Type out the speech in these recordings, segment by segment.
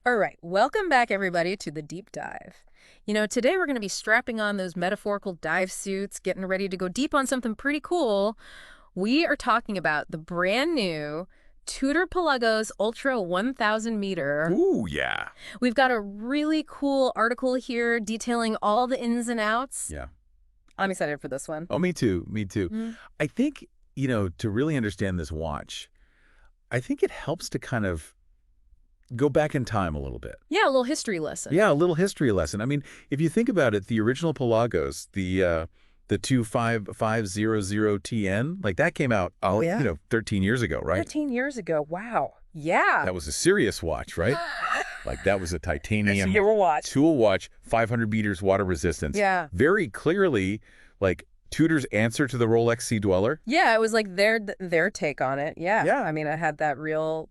All right, welcome back, everybody, to the deep dive. Today we're going to be strapping on those metaphorical dive suits, getting ready to go deep on something pretty cool. We are talking about the brand new Tudor Pelagos Ultra 1000 meter. Ooh, yeah. We've got a really cool article here detailing all the ins and outs. Yeah. I'm excited for this one. Oh, me too. Me too. Mm. I think, to really understand this watch, I think it helps to kind of go back in time a little bit. Yeah, a little history lesson. Yeah, a little history lesson. I mean, if you think about it, the original Pelagos, the 25500TN, like that came out, Oh, yeah. 13 years ago, right? 13 years ago. Wow. Yeah. That was a serious watch, right? Like that was a titanium Hero watch. tool watch, 500 meters water resistance. Yeah. Very clearly, like Tudor's answer to the Rolex Sea Dweller. Yeah, it was like their take on it. Yeah. Yeah. I mean, it had that real,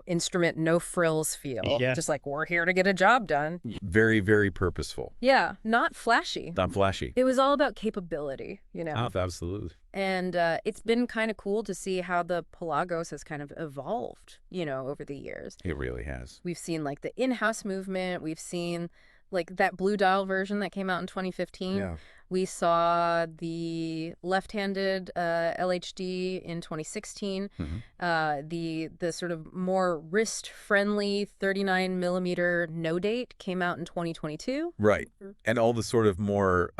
instrument no frills feel. Yeah. Just like, we're here to get a job done. Very, very purposeful. Yeah, not flashy. Not flashy. It was all about capability, Oh, absolutely. And it's been kind of cool to see how the Pelagos has kind of evolved, over the years. It really has. We've seen, like, the in-house movement. We've seen, like, that blue dial version that came out in 2015. Yeah. We saw the left-handed LHD in 2016. The sort of more wrist-friendly 39 millimeter no date came out in 2022. Right. And all the sort of more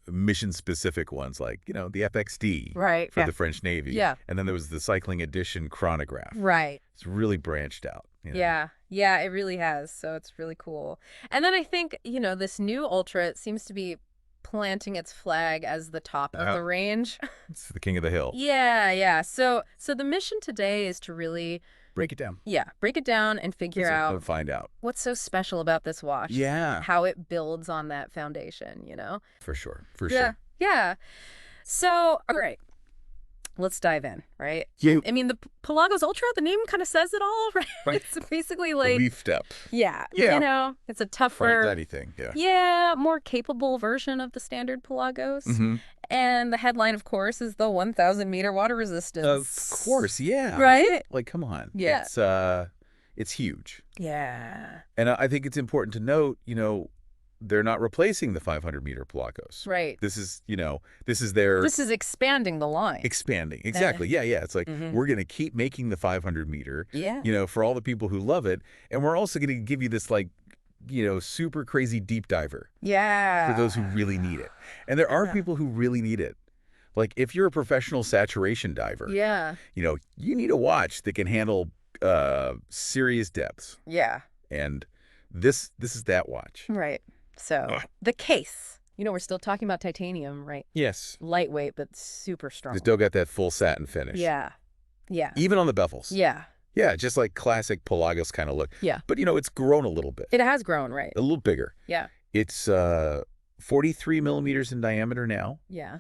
mission-specific ones, like, the FXD Right. for the French Navy. Yeah. And then there was the Cycling Edition chronograph. Right. It's really branched out. Yeah. Yeah, it really has. So it's really cool. And then I think, this new Ultra, it seems to be planting its flag as the top of the range. It's the king of the hill. Yeah. So the mission today is to really, Break it down. break it down and figure out Find out. what's so special about this watch. Yeah. How it builds on that foundation, For sure. For Yeah. sure. Yeah. So, all right. Let's dive in, right? Yeah. I mean, the Pelagos Ultra, the name kind of says it all, right? Right. It's basically like, Beefed up. yeah, it's a Right. tougher, Anything. Yeah. yeah, more capable version of the standard Pelagos. Mm-hmm. And the headline, of course, is the 1,000 meter water resistance. Of course. Yeah. Right? Like, come on. Yeah. It's huge. Yeah. And I think it's important to note, they're not replacing the 500-meter Pelagos. Right. This is their This is expanding the line. expanding. Exactly. Yeah. It's like we're going to keep making the 500-meter, Yeah. for all the people who love it. And we're also going to give you this, like, super crazy deep diver Yeah. for those who really need it. And there are people who really need it. Like, if you're a professional saturation diver, Yeah. you need a watch that can handle serious depths. Yeah. And this is that watch. Right. So the case, we're still talking about titanium, right? Yes. Lightweight, but super strong. It's still got that full satin finish. Yeah. Yeah. Even on the bevel. Yeah. Yeah, just like classic Pelagos kind of look. Yeah. But, it's grown a little bit. It has grown, right? A little bigger. Yeah. It's 43 millimeters in diameter now Yeah.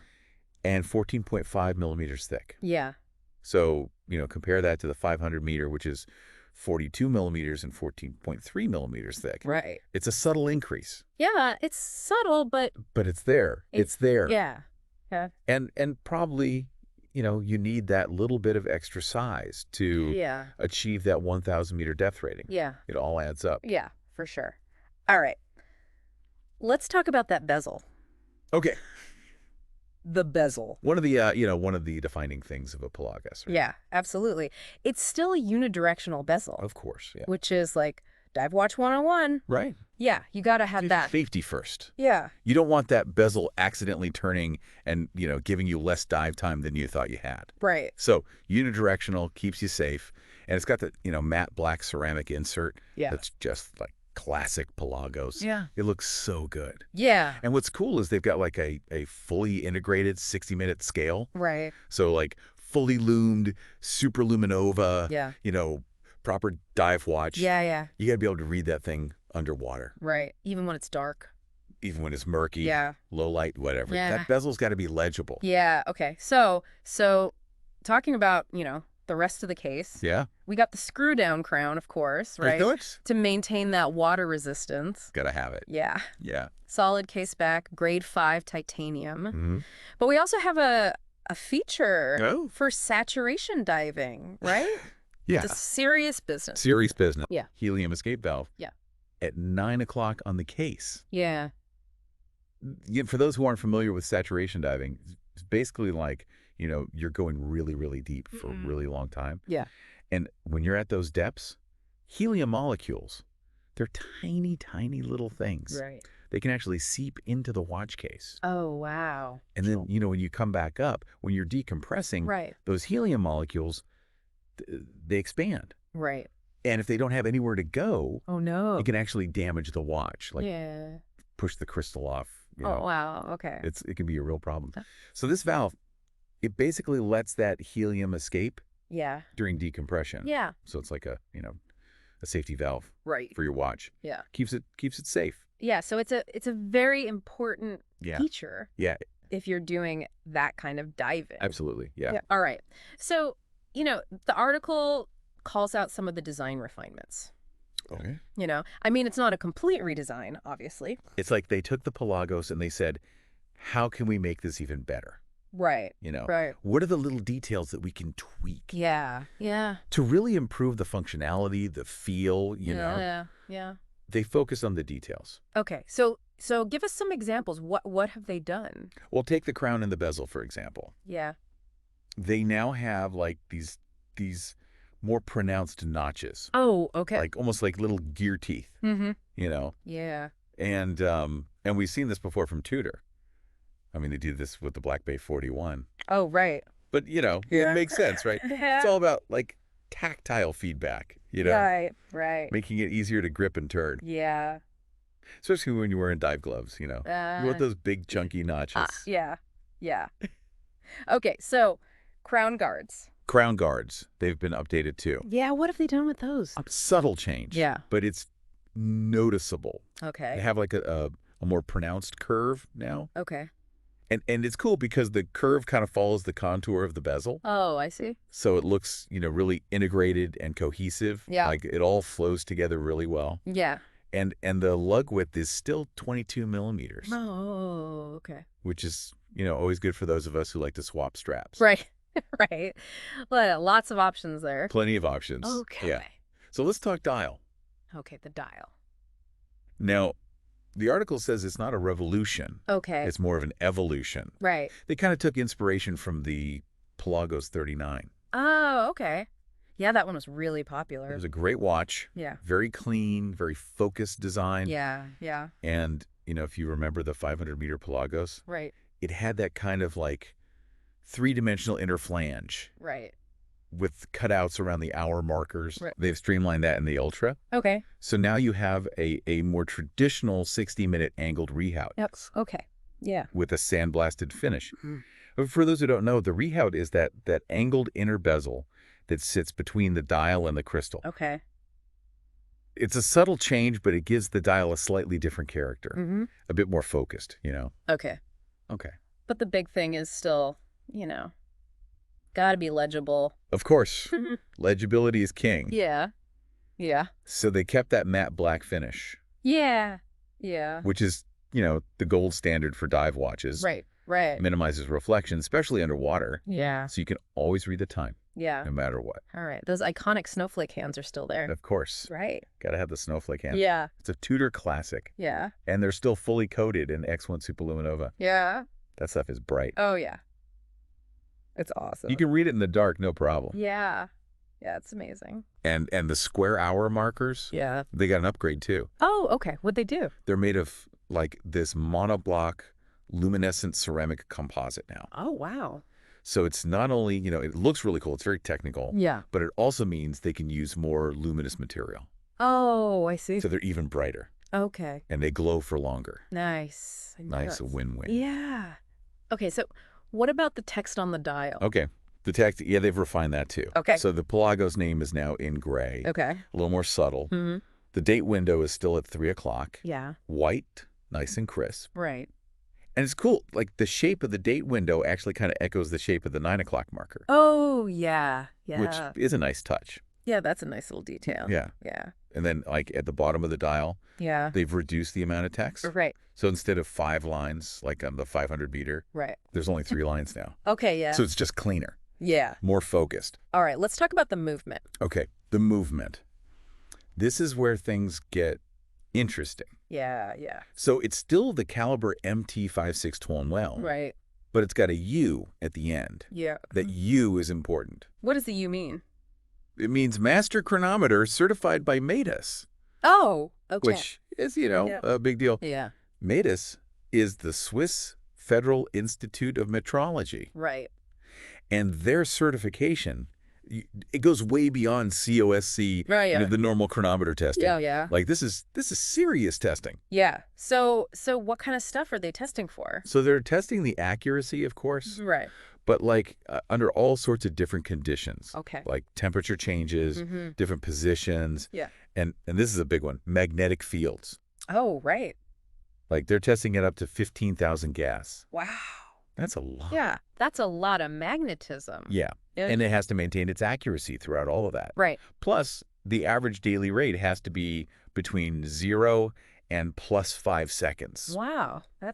and 14.5 millimeters thick. Yeah. So, compare that to the 500 meter, which is 42 millimeters and 14.3 millimeters thick. Right. It's a subtle increase. Yeah. It's subtle, but But it's there. It's there. yeah. Yeah. And probably, you need that little bit of extra size to Yeah. achieve that 1,000 meter depth rating. Yeah. It all adds up. Yeah, for sure. All right. Let's talk about that bezel. Okay. The bezel. One of the one of the defining things of a Pelagos. Right? Yeah, absolutely. It's still a unidirectional bezel, Of course. Yeah. which is like dive watch 101. Right. Yeah, you got to have that. Safety first. Yeah. You don't want that bezel accidentally turning and, giving you less dive time than you thought you had. Right. So unidirectional keeps you safe. And it's got the, matte black ceramic insert. Yeah. That's just like classic Pelagos. Yeah. It looks so good. Yeah. And what's cool is they've got like a fully integrated 60-minute scale. Right. So like fully loomed, super luminova, Yeah. proper dive watch. Yeah. You got to be able to read that thing underwater, Right. Even when it's dark. even when it's murky, Yeah. low light, whatever. Yeah. That bezel's got to be legible. Yeah. Okay. So talking about, the rest of the case. Yeah. We got the screw down crown, of course, right? To maintain that water resistance. Got to have it. Yeah. Yeah. Solid case back, grade 5 titanium. Mm-hmm. But we also have a feature Oh. for saturation diving, right? It's a Yeah. serious business. Serious business. Yeah. Helium escape valve. Yeah. At 9 o'clock on the case. Yeah. For those who aren't familiar with saturation diving, it's basically like, you're going really, really deep for a really long time. Yeah. And when you're at those depths, helium molecules, they're tiny, tiny little things. Right. They can actually seep into the watch case. Oh, wow. And then, when you come back up, when you're decompressing, Right. those helium molecules, they expand. Right. And if they don't have anywhere to go, Oh, no. it can actually damage the watch, like Yeah. push the crystal off. Oh, wow. Okay. It can be a real problem. So this valve, it basically lets that helium escape Yeah. during decompression. Yeah. So it's like a safety valve Right. for your watch. Yeah. Keeps it safe. Yeah. So it's a very important Yeah. feature Yeah, if you're doing that kind of diving. absolutely. Yeah. All right. So, the article calls out some of the design refinements. Okay. I mean, it's not a complete redesign, obviously. It's like they took the Pelagos and they said, how can we make this even better? Right. Right. What are the little details that we can tweak Yeah. Yeah. to really improve the functionality, the feel, Yeah. Yeah. They focus on the details. Okay. So give us some examples. What have they done? Well, take the crown and the bezel, for example. Yeah. They now have like these more pronounced notches, Oh, okay. like almost like little gear teeth, Mm-hmm. Yeah. Yeah. And we've seen this before from Tudor. I mean, they did this with the Black Bay 41. Oh, right. But, it makes sense, right? Yeah. It's all about like tactile feedback, Right. Right. making it easier to grip and turn, Yeah. especially when you're wearing dive gloves, you want those big chunky notches. Yeah. Yeah. Okay. So crown guards. Crown guards, they've been updated too. Yeah. What have they done with those? Subtle change. Yeah. But it's noticeable. They Okay. have like a more pronounced curve now. Okay. And it's cool because the curve kind of follows the contour of the bezel. Oh, I see. So it looks, really integrated and cohesive. Yeah. Like it all flows together really well. Yeah. And the lug width is still 22 millimeters, Oh, okay. which is, always good for those of us who like to swap straps. Right. Right. Well, lots of options there. Plenty of options. Okay. Yeah. So let's talk dial. Okay. The dial. Now, the article says it's not a revolution. Okay. It's more of an evolution. Right. They kind of took inspiration from the Pelagos 39. Oh, okay. Yeah, that one was really It popular. was a great watch. Yeah. Very clean, very focused design. Yeah. Yeah. And, if you remember the 500-meter Pelagos, Right. it had that kind of like three-dimensional inner flange Right. with cutouts around the hour markers. Right. They've streamlined that in the Ultra. Okay. So now you have a more traditional 60-minute angled rehout Yep. Okay. Yeah. with a sandblasted finish. Mhm. But for those who don't know, the rehout is that angled inner bezel that sits between the dial and the crystal. Okay. It's a subtle change, but it gives the dial a slightly different character, Mm-hmm. a bit more focused, Okay. Okay. But the big thing is still, gotta be legible. Of course, legibility is king. Yeah. Yeah. So they kept that matte black finish, Yeah. Yeah. which is, the gold standard for dive watches. Right. Right. Minimizes reflection, especially underwater, Yeah. so you can always read the time, Yeah. no matter what. All right. Those iconic snowflake hands are still there. Of course, Right. got to have the snowflake hand. Yeah. It's a Tudor classic, Yeah. and they're still fully coated in X1 Superluminova. Yeah. That stuff is bright. Oh, yeah. It's awesome. You can read it in the dark, no problem. Yeah. Yeah, it's amazing. And the square hour markers, Yeah. they got an upgrade too. Oh, okay. What'd they do? They're made of like this monoblock luminescent ceramic composite now. Oh, wow. So it's not only, it looks really cool, it's very technical, Yeah. but it also means they can use more luminous material. Oh, I see. So they're even brighter Okay. and they glow for longer. Nice. Nice, a win-win. Yeah. Okay, so what about the text on the dial? Okay. The text, yeah, they've refined that too. Okay. So the Pelagos name is now in gray, Okay. a little more subtle. Mm-hmm. The date window is still at 3 o'clock. Yeah. White, nice and crisp. Right. And it's cool. Like the shape of the date window actually kind of echoes the shape of the 9 o'clock marker, Oh, yeah. Yeah. which is a nice touch. Yeah, that's a nice little detail. Yeah. Yeah. And then like at the bottom of the dial, Yeah. they've reduced the amount of text. Right. So instead of 5 lines, like on the 500 meter, Right. there's only 3 lines now. Okay, yeah. So it's just cleaner. Yeah. more focused. All right, let's talk about the movement. Okay, the movement. This is where things get interesting. Yeah, yeah. So it's still the caliber MT56 well, Right. but it's got a U at the end. Yeah. That U is important. What does the U mean? It means master chronometer certified by METUS, Oh, okay. which is, Yeah. a big deal. Yeah. METUS is the Swiss Federal Institute of Metrology, Right. and their certification, it goes way beyond COSC, Right, yeah. the normal chronometer testing. Yeah, yeah. Like this is serious testing. Yeah. So what kind of stuff are they testing for? So they're testing the accuracy, of course, Right. but like under all sorts of different conditions. Okay. Like temperature changes, Mm-hmm. different positions, Yeah. and this is a big one, magnetic fields. Oh, right. Like they're testing it up to 15,000 gas. Wow. That's a lot. Yeah. That's a lot of magnetism. Yeah. Yeah. And it has to maintain its accuracy throughout all of that. Right. Plus, the average daily rate has to be between 0 and +5 seconds. Wow. That's